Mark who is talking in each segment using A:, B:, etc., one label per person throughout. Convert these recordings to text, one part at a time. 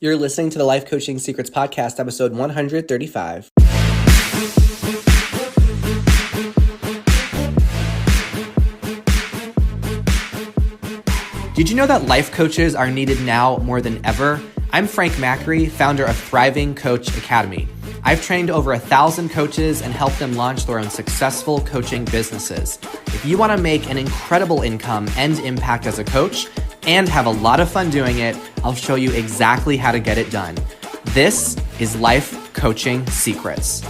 A: You're listening to the Life Coaching Secrets Podcast, episode 135. Did you know that life coaches are needed now more than ever? I'm Frank Macri, founder of Thriving Coach Academy. I've trained over 1,000 coaches and helped them launch their own successful coaching businesses. If you want to make an incredible income and impact as a coach and have a lot of fun doing it, I'll show you exactly how to get it done. This is Life Coaching Secrets.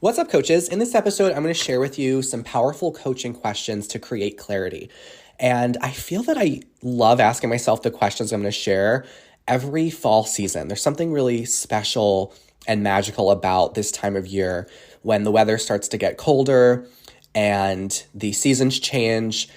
A: What's up, coaches? In this episode, I'm going to share with you some powerful coaching questions to create clarity. And I feel that I love asking myself the questions I'm going to share every fall season. There's something really special and magical about this time of year when the weather starts to get colder and the seasons change.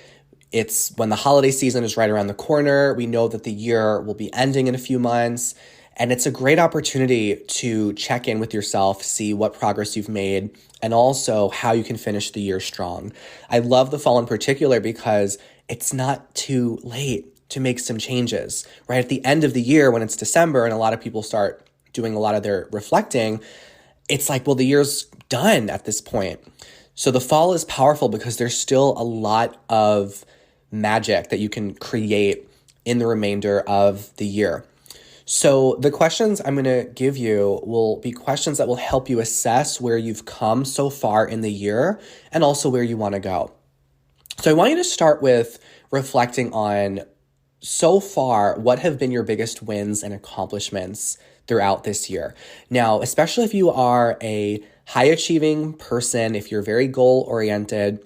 A: It's when the holiday season is right around the corner. We know that the year will be ending in a few months. And it's a great opportunity to check in with yourself, see what progress you've made, and also how you can finish the year strong. I love the fall in particular because it's not too late to make some changes. Right at the end of the year, when it's December and a lot of people start doing a lot of their reflecting, it's like, well, the year's done at this point. So the fall is powerful because there's still a lot of magic that you can create in the remainder of the year. So the questions I'm going to give you will be questions that will help you assess where you've come so far in the year and also where you want to go. So I want you to start with reflecting on, so far, what have been your biggest wins and accomplishments throughout this year? Now, especially if you are a high-achieving person, if you're very goal-oriented,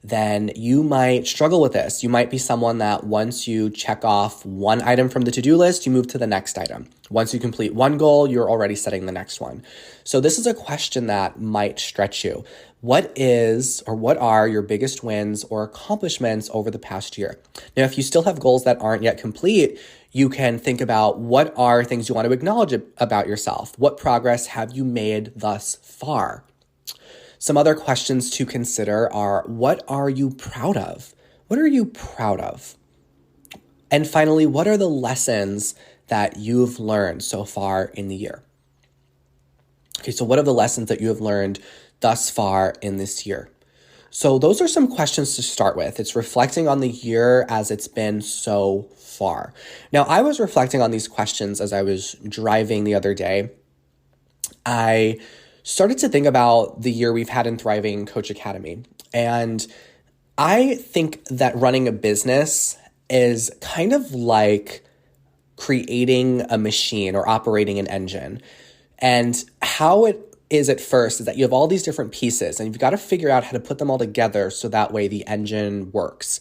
A: then you might struggle with this. You might be someone that once you check off one item from the to-do list, you move to the next item. Once you complete one goal, you're already setting the next one. So this is a question that might stretch you. What are your biggest wins or accomplishments over the past year? Now, if you still have goals that aren't yet complete, you can think about what are things you want to acknowledge about yourself. What progress have you made thus far? Some other questions to consider are, what are you proud of? What are you proud of? And finally, what are the lessons that you've learned so far in the year? Okay, so what are the lessons that you have learned thus far in this year? So those are some questions to start with. It's reflecting on the year as it's been so far. Now, I was reflecting on these questions as I was driving the other day. I started to think about the year we've had in Thriving Coach Academy. And I think that running a business is kind of like creating a machine or operating an engine. And how it is at first is that you have all these different pieces and you've got to figure out how to put them all together so that way the engine works.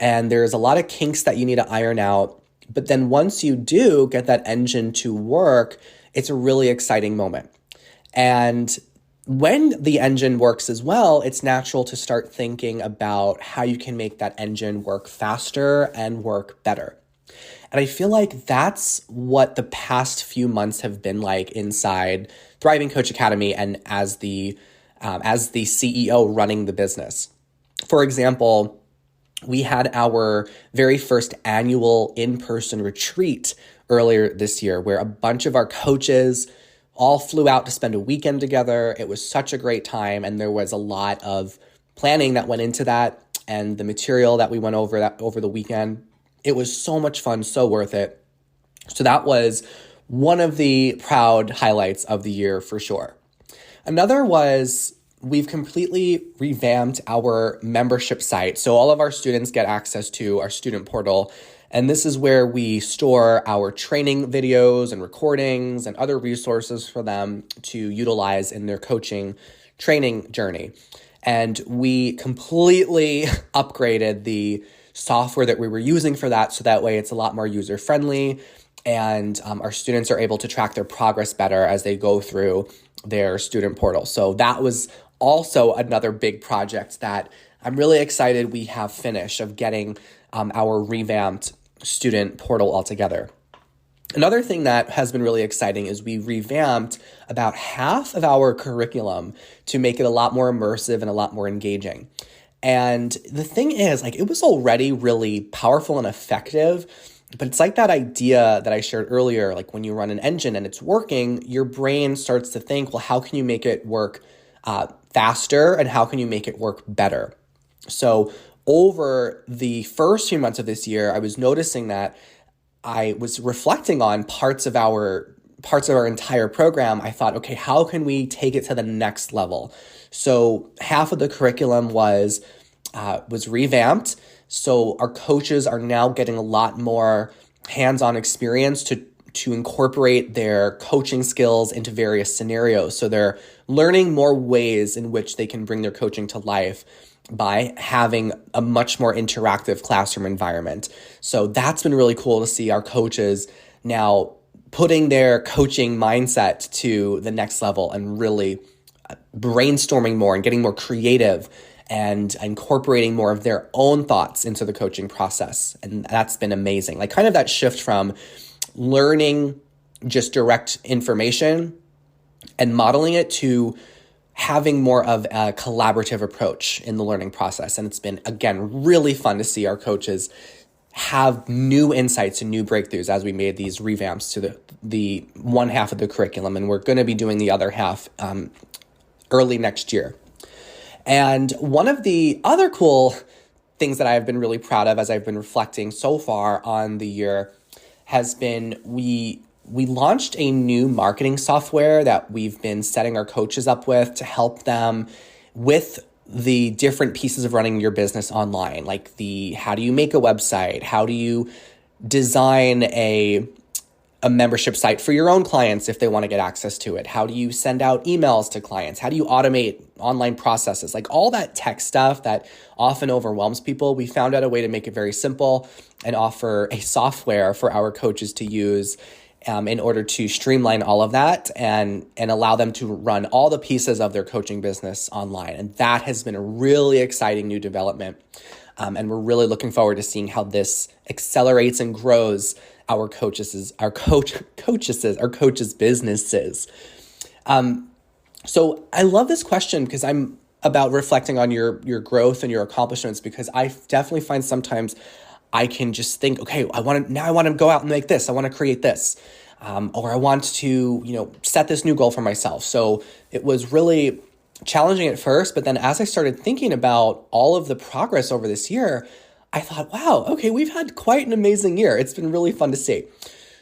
A: And there's a lot of kinks that you need to iron out. But then once you do get that engine to work, it's a really exciting moment. And when the engine works as well, it's natural to start thinking about how you can make that engine work faster and work better. And I feel like that's what the past few months have been like inside Thriving Coach Academy and as the CEO running the business. For example, we had our very first annual in-person retreat earlier this year where a bunch of our coaches all flew out to spend a weekend together. It was such a great time, and there was a lot of planning that went into that, and the material that we went over the weekend. It was so much fun, so worth it. So that was one of the proud highlights of the year for sure. Another was we've completely revamped our membership site. So all of our students get access to our student portal. And this is where we store our training videos and recordings and other resources for them to utilize in their coaching training journey. And we completely upgraded the software that we were using for that, so that way it's a lot more user-friendly and our students are able to track their progress better as they go through their student portal. So that was also another big project that I'm really excited we have finished of getting our revamped student portal altogether. Another thing that has been really exciting is we revamped about half of our curriculum to make it a lot more immersive and a lot more engaging. And the thing is, like, it was already really powerful and effective, but it's like that idea that I shared earlier, like when you run an engine and it's working, your brain starts to think, well, how can you make it work faster, and how can you make it work better? So over the first few months of this year, I was noticing that I was reflecting on parts of our entire program. I thought, okay, how can we take it to the next level? So half of the curriculum was revamped. So our coaches are now getting a lot more hands-on experience to incorporate their coaching skills into various scenarios. So they're learning more ways in which they can bring their coaching to life by having a much more interactive classroom environment. So that's been really cool to see our coaches now putting their coaching mindset to the next level and really brainstorming more and getting more creative and incorporating more of their own thoughts into the coaching process. And that's been amazing. Like kind of that shift from learning just direct information and modeling it to having more of a collaborative approach in the learning process. And it's been, again, really fun to see our coaches have new insights and new breakthroughs as we made these revamps to the one half of the curriculum. And we're going to be doing the other half early next year. And one of the other cool things that I've been really proud of as I've been reflecting so far on the year has been we launched a new marketing software that we've been setting our coaches up with to help them with the different pieces of running your business online, like how do you make a website? How do you design a membership site for your own clients if they want to get access to it? How do you send out emails to clients? How do you automate online processes? Like all that tech stuff that often overwhelms people, we found out a way to make it very simple and offer a software for our coaches to use in order to streamline all of that and allow them to run all the pieces of their coaching business online. And that has been a really exciting new development. And we're really looking forward to seeing how this accelerates and grows our coaches' businesses. So I love this question because I'm about reflecting on your growth and your accomplishments, because I definitely find sometimes I can just think, okay, I want to go out and make this. I want to create this. Or I want to, set this new goal for myself. So it was really challenging at first, but then as I started thinking about all of the progress over this year, I thought, wow, okay, we've had quite an amazing year. It's been really fun to see.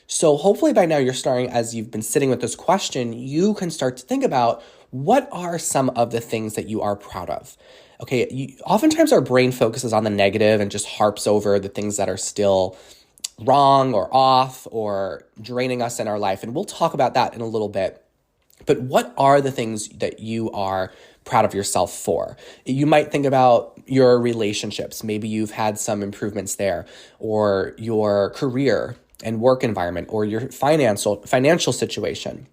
A: So hopefully by now as you've been sitting with this question, you can start to think about what are some of the things that you are proud of. Okay, oftentimes our brain focuses on the negative and just harps over the things that are still wrong or off or draining us in our life. And we'll talk about that in a little bit. But what are the things that you are proud of yourself for? You might think about your relationships. Maybe you've had some improvements there, or your career and work environment, or your financial situation,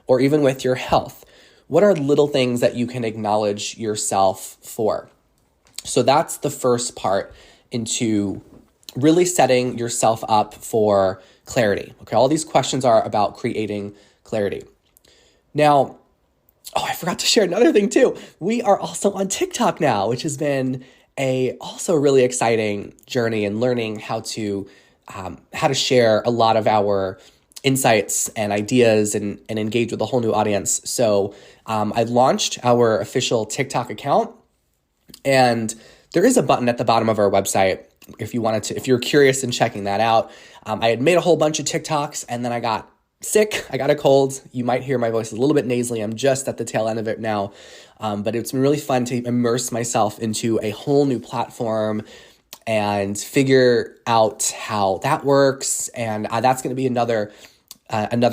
A: or even with your health. What are little things that you can acknowledge yourself for? So that's the first part into really setting yourself up for clarity. Okay, all these questions are about creating clarity. Now, I forgot to share another thing too. We are also on TikTok now, which has been also really exciting journey in learning how to share a lot of our insights and ideas and engage with a whole new audience. So I launched our official TikTok account, and there is a button at the bottom of our website if you're curious in checking that out. I had made a whole bunch of TikToks, and then I got sick. I got a cold. You might hear my voice a little bit nasally. I'm just at the tail end of it now. But it's been really fun to immerse myself into a whole new platform and figure out how that works. And that's going to be another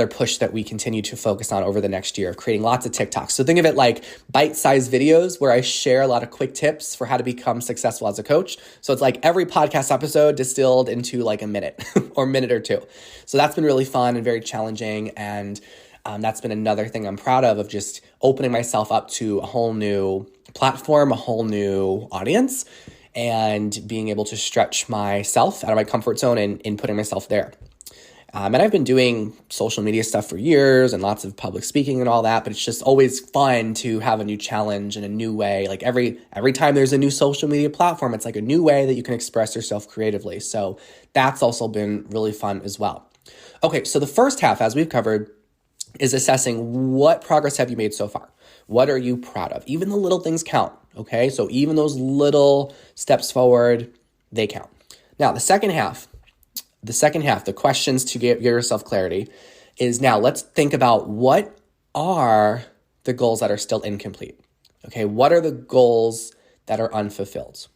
A: push that we continue to focus on over the next year, of creating lots of TikToks. So think of it like bite-sized videos where I share a lot of quick tips for how to become successful as a coach. So it's like every podcast episode distilled into like a minute or minute or two. So that's been really fun and very challenging. And that's been another thing I'm proud of just opening myself up to a whole new platform, a whole new audience, and being able to stretch myself out of my comfort zone and putting myself there. And I've been doing social media stuff for years and lots of public speaking and all that, but it's just always fun to have a new challenge and a new way. Like every time there's a new social media platform, it's like a new way that you can express yourself creatively. So that's also been really fun as well. Okay, so the first half, as we've covered, is assessing what progress have you made so far? What are you proud of? Even the little things count, okay? So even those little steps forward, they count. Now, the second half, the questions to give yourself clarity is now let's think about what are the goals that are still incomplete, okay? What are the goals that are unfulfilled?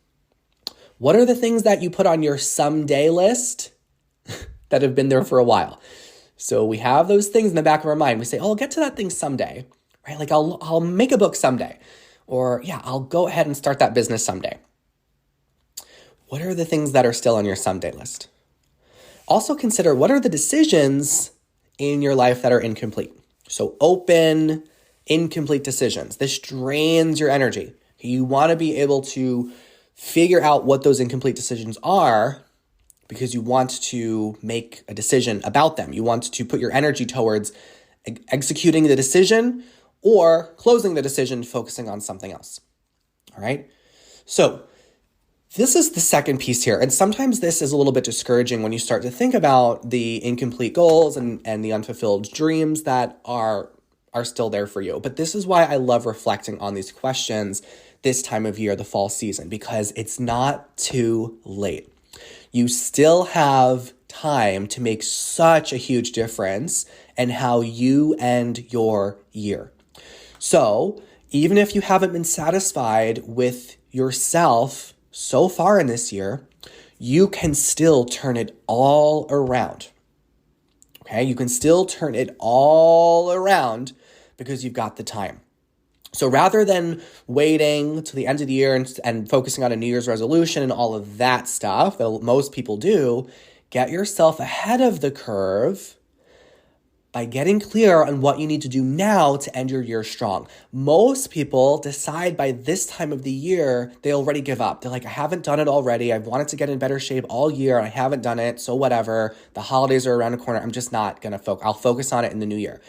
A: What are the things that you put on your someday list that have been there for a while? So we have those things in the back of our mind. We say, oh, I'll get to that thing someday, right? Like I'll make a book someday, or yeah, I'll go ahead and start that business someday. What are the things that are still on your someday list? Also consider what are the decisions in your life that are incomplete. So open, incomplete decisions. This drains your energy. You want to be able to figure out what those incomplete decisions are because you want to make a decision about them. You want to put your energy towards executing the decision or closing the decision, focusing on something else. All right. So this is the second piece here. And sometimes this is a little bit discouraging when you start to think about the incomplete goals and the unfulfilled dreams that are still there for you. But this is why I love reflecting on these questions this time of year, the fall season, because it's not too late. You still have time to make such a huge difference in how you end your year. So even if you haven't been satisfied with yourself so far in this year, you can still turn it all around. Okay, you can still turn it all around because you've got the time. So rather than waiting to the end of the year and focusing on a New Year's resolution and all of that stuff that most people do, get yourself ahead of the curve by getting clear on what you need to do now to end your year strong. Most people decide by this time of the year, they already give up. They're like, I haven't done it already. I've wanted to get in better shape all year. I haven't done it. So whatever. The holidays are around the corner. I'm just not going to focus. I'll focus on it in the new year.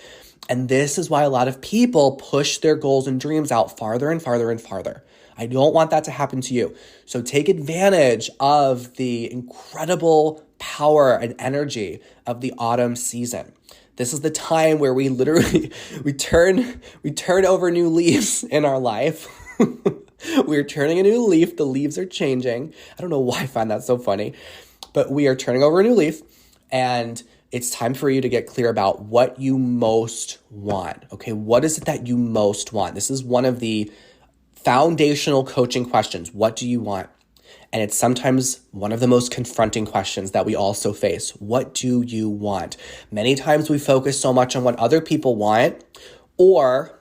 A: And this is why a lot of people push their goals and dreams out farther and farther and farther. I don't want that to happen to you. So take advantage of the incredible power and energy of the autumn season. This is the time where we literally, we turn over new leaves in our life. We're turning a new leaf. The leaves are changing. I don't know why I find that so funny, but we are turning over a new leaf, and it's time for you to get clear about what you most want. Okay, what is it that you most want? This is one of the foundational coaching questions. What do you want? And it's sometimes one of the most confronting questions that we also face. What do you want? Many times we focus so much on what other people want or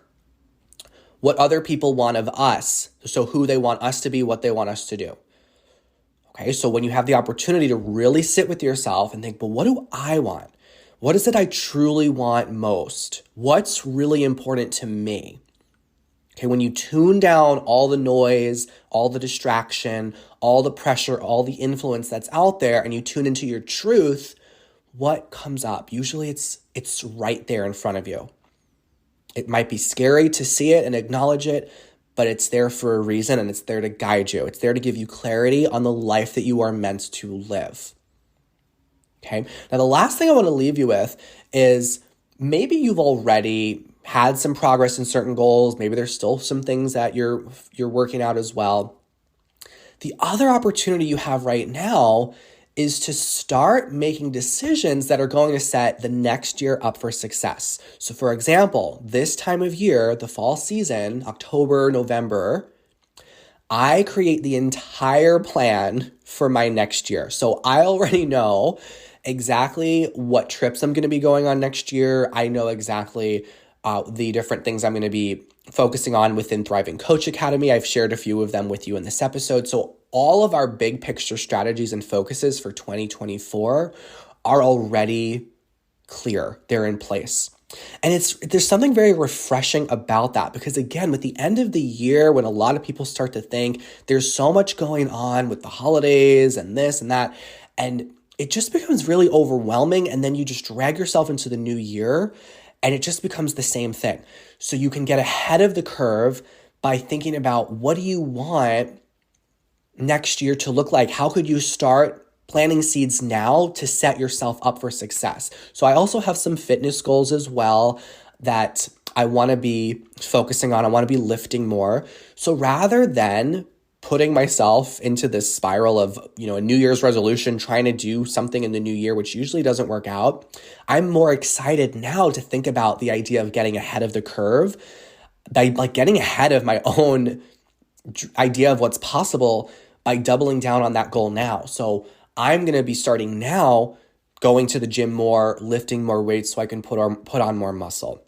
A: what other people want of us. So who they want us to be, what they want us to do. Okay, so when you have the opportunity to really sit with yourself and think, well, what do I want? What is it I truly want most? What's really important to me? Okay, when you tune down all the noise, all the distraction, all the pressure, all the influence that's out there, and you tune into your truth, what comes up? Usually it's right there in front of you. It might be scary to see it and acknowledge it, but it's there for a reason, and it's there to guide you. It's there to give you clarity on the life that you are meant to live. Okay, now the last thing I want to leave you with is maybe you've already had some progress in certain goals. Maybe there's still some things that you're working out as well. The other opportunity you have right now is to start making decisions that are going to set the next year up for success. So for example, this time of year, the fall season, October, November, I create the entire plan for my next year. So I already know exactly what trips I'm going to be going on next year. I know exactly the different things I'm going to be focusing on within Thriving Coach Academy. I've shared a few of them with you in this episode. So all of our big picture strategies and focuses for 2024 are already clear. They're in place. And there's something very refreshing about that, because again, with the end of the year, when a lot of people start to think there's so much going on with the holidays and this and that, and it just becomes really overwhelming. And then you just drag yourself into the new year and it just becomes the same thing. So you can get ahead of the curve by thinking about what do you want next year to look like? How could you start planting seeds now to set yourself up for success? So I also have some fitness goals as well that I want to be focusing on. I want to be lifting more. So rather than putting myself into this spiral of, a New Year's resolution, trying to do something in the new year, which usually doesn't work out, I'm more excited now to think about the idea of getting ahead of the curve by like getting ahead of my own idea of what's possible by doubling down on that goal now. So I'm going to be starting now going to the gym more, lifting more weights so I can put on more muscle.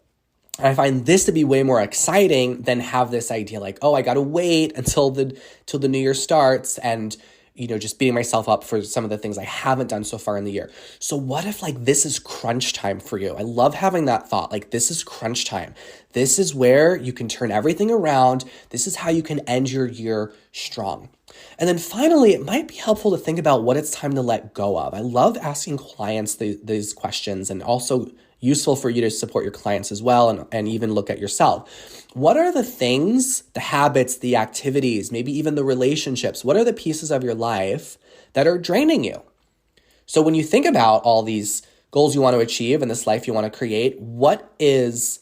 A: And I find this to be way more exciting than have this idea like, oh, I got to wait until the new year starts and just beating myself up for some of the things I haven't done so far in the year. So what if like this is crunch time for you? I love having that thought. Like this is crunch time. This is where you can turn everything around. This is how you can end your year strong. And then finally, it might be helpful to think about what it's time to let go of. I love asking clients these questions, and also useful for you to support your clients as well, and even look at yourself. What are the things, the habits, the activities, maybe even the relationships? What are the pieces of your life that are draining you? So when you think about all these goals you want to achieve and this life you want to create, what is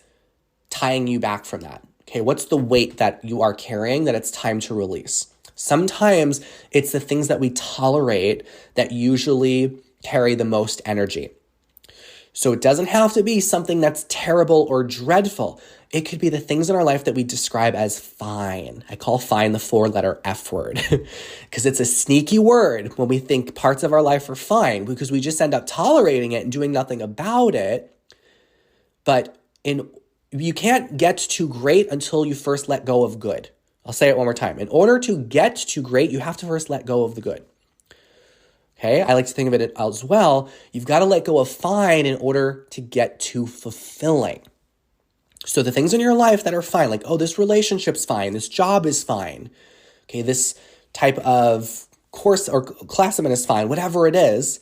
A: tying you back from that? Okay, what's the weight that you are carrying that it's time to release? Sometimes it's the things that we tolerate that usually carry the most energy. So it doesn't have to be something that's terrible or dreadful. It could be the things in our life that we describe as fine. I call fine the 4-letter F word because it's a sneaky word when we think parts of our life are fine, because we just end up tolerating it and doing nothing about it. But you can't get to great until you first let go of good. I'll say it one more time. In order to get to great, you have to first let go of the good. Okay, I like to think of it as well. You've got to let go of fine in order to get to fulfilling. So the things in your life that are fine, like, oh, this relationship's fine, this job is fine, okay, this type of course or class I'm in is fine, whatever it is,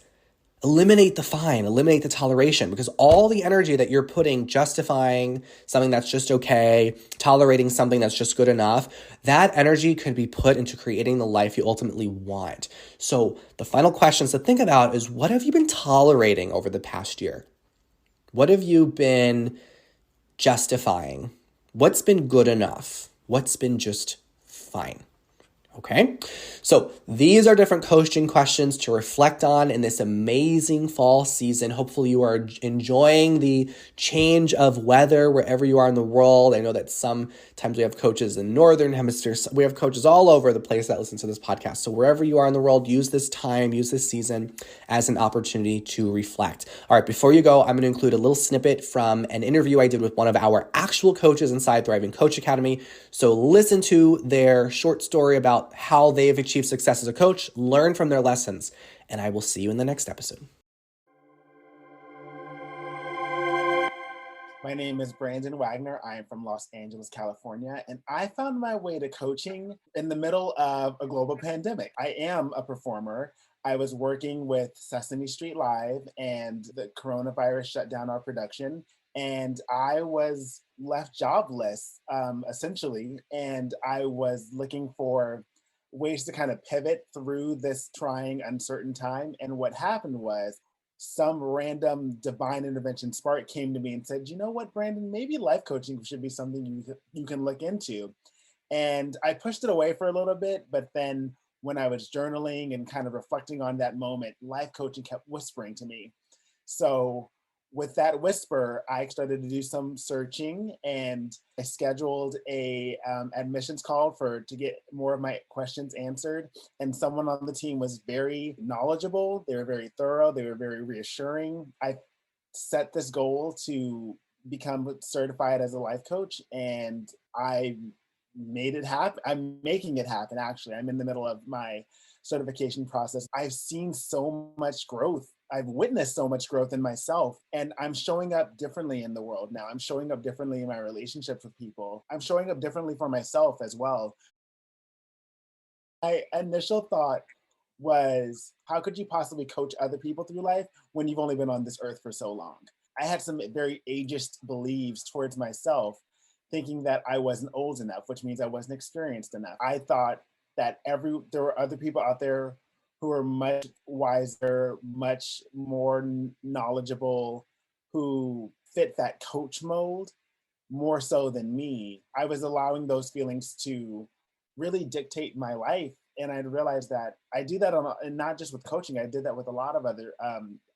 A: eliminate the fine, eliminate the toleration, because all the energy that you're putting justifying something that's just okay, tolerating something that's just good enough, that energy could be put into creating the life you ultimately want. So the final questions to think about is, what have you been tolerating over the past year? What have you been justifying? What's been good enough? What's been just fine? Okay, so these are different coaching questions to reflect on in this amazing fall season. Hopefully you are enjoying the change of weather wherever you are in the world. I know that sometimes we have coaches in Northern Hemisphere. We have coaches all over the place that listen to this podcast. So wherever you are in the world, use this time, use this season as an opportunity to reflect. All right, before you go, I'm going to include a little snippet from an interview I did with one of our actual coaches inside Thriving Coach Academy. So listen to their short story about how they've achieved success as a coach, learn from their lessons, and I will see you in the next episode.
B: My name is Brandon Wagner. I am from Los Angeles, California, and I found my way to coaching in the middle of a global pandemic. I am a performer. I was working with Sesame Street Live, and the coronavirus shut down our production, and I was left jobless, essentially, and I was looking for ways to kind of pivot through this trying, uncertain time. And what happened was some random divine intervention spark came to me and said, you know what, Brandon, maybe life coaching should be something you can look into. And I pushed it away for a little bit, but then when I was journaling and kind of reflecting on that moment, life coaching kept whispering to me. So with that whisper, I started to do some searching, and I scheduled a admissions call to get more of my questions answered. And someone on the team was very knowledgeable. They were very thorough. They were very reassuring. I set this goal to become certified as a life coach, and I made it happen. I'm making it happen, actually. I'm in the middle of my certification process. I've seen so much growth. I've witnessed so much growth in myself, and I'm showing up differently in the world now. I'm showing up differently in my relationships with people. I'm showing up differently for myself as well. My initial thought was, how could you possibly coach other people through life when you've only been on this earth for so long? I had some very ageist beliefs towards myself, thinking that I wasn't old enough, which means I wasn't experienced enough. I thought that there were other people out there who were much wiser, much more knowledgeable, who fit that coach mold more so than me. I was allowing those feelings to really dictate my life. And I realized that I do that and not just with coaching, I did that with a lot of other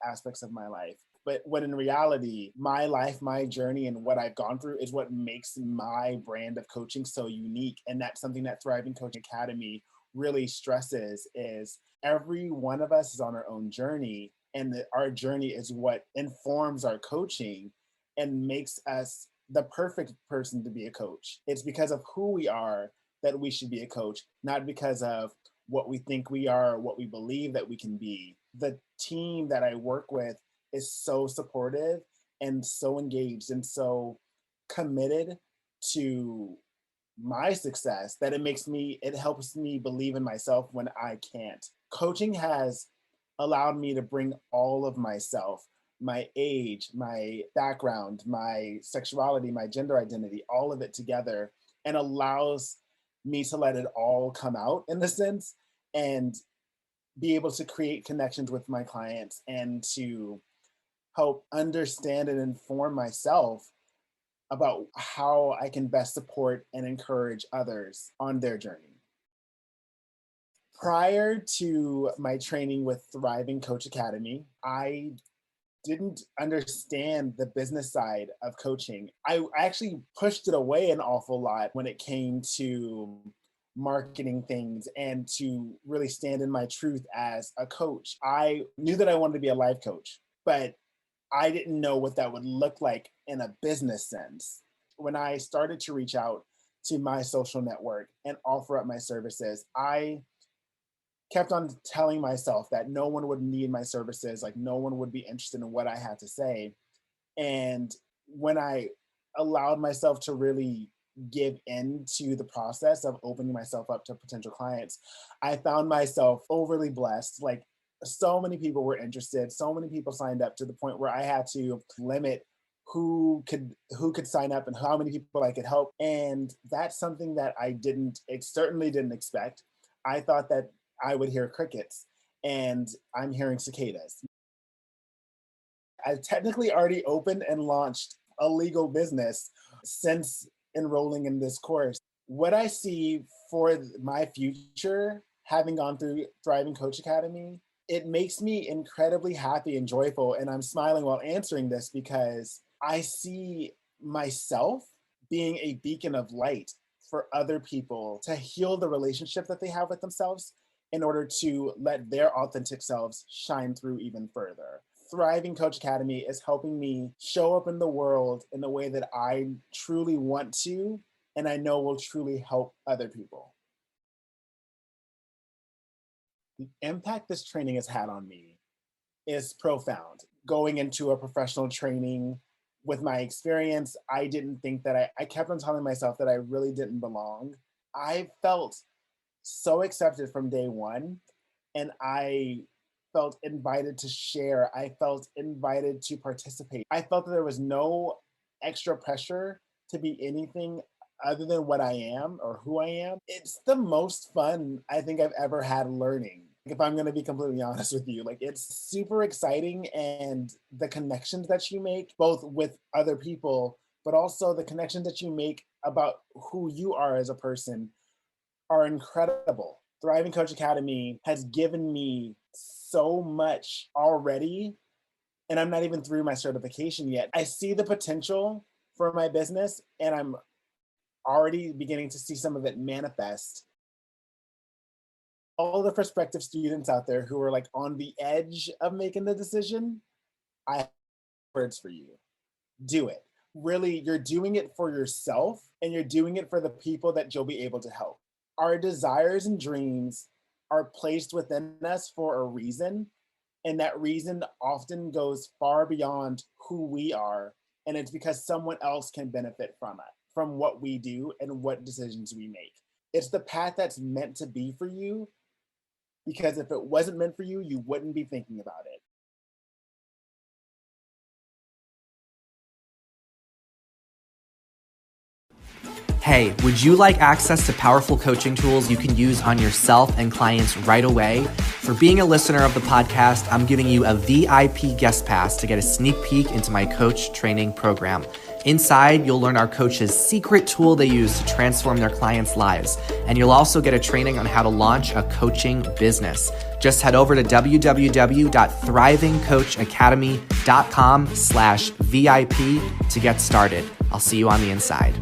B: aspects of my life. But when in reality, my life, my journey, and what I've gone through is what makes my brand of coaching so unique. And that's something that Thriving Coaching Academy really stresses is every one of us is on our own journey. And our journey is what informs our coaching and makes us the perfect person to be a coach. It's because of who we are that we should be a coach, not because of what we think we are, or what we believe that we can be. The team that I work with is so supportive and so engaged and so committed to my success that it helps me believe in myself when I can't. Coaching has allowed me to bring all of myself, my age, my background, my sexuality, my gender identity, all of it together, and allows me to let it all come out in a sense and be able to create connections with my clients and to help understand and inform myself about how I can best support and encourage others on their journey. Prior to my training with Thriving Coach Academy, I didn't understand the business side of coaching. I actually pushed it away an awful lot when it came to marketing things and to really stand in my truth as a coach. I knew that I wanted to be a life coach, but I didn't know what that would look like in a business sense. When I started to reach out to my social network and offer up my services, I kept on telling myself that no one would need my services, like no one would be interested in what I had to say. And when I allowed myself to really give into the process of opening myself up to potential clients, I found myself overly blessed. Like so many people were interested, so many people signed up to the point where I had to limit who could sign up and how many people I could help. And that's something that it certainly didn't expect. I thought that I would hear crickets, and I'm hearing cicadas. I've technically already opened and launched a legal business since enrolling in this course. What I see for my future, having gone through Thriving Coach Academy, it makes me incredibly happy and joyful. And I'm smiling while answering this because I see myself being a beacon of light for other people to heal the relationship that they have with themselves in order to let their authentic selves shine through even further. Thriving Coach Academy is helping me show up in the world in a way that I truly want to, and I know will truly help other people. The impact this training has had on me is profound. Going into a professional training with my experience, I didn't think that I kept on telling myself that I really didn't belong. I felt so accepted from day one, and I felt invited to share. I felt invited to participate. I felt that there was no extra pressure to be anything other than what I am or who I am. It's the most fun I think I've ever had learning. If I'm going to be completely honest with you, like it's super exciting, and the connections that you make both with other people, but also the connections that you make about who you are as a person are incredible. Thriving Coach Academy has given me so much already, and I'm not even through my certification yet. I see the potential for my business, and I'm already beginning to see some of it manifest. All the prospective students out there who are like on the edge of making the decision, I have words for you. Do it. Really, you're doing it for yourself, and you're doing it for the people that you'll be able to help. Our desires and dreams are placed within us for a reason, and that reason often goes far beyond who we are. And it's because someone else can benefit from it, from what we do and what decisions we make. It's the path that's meant to be for you, because if it wasn't meant for you, you wouldn't be thinking about it.
A: Hey, would you like access to powerful coaching tools you can use on yourself and clients right away? For being a listener of the podcast, I'm giving you a VIP guest pass to get a sneak peek into my coach training program. Inside, you'll learn our coach's secret tool they use to transform their clients' lives. And you'll also get a training on how to launch a coaching business. Just head over to www.thrivingcoachacademy.com/VIP to get started. I'll see you on the inside.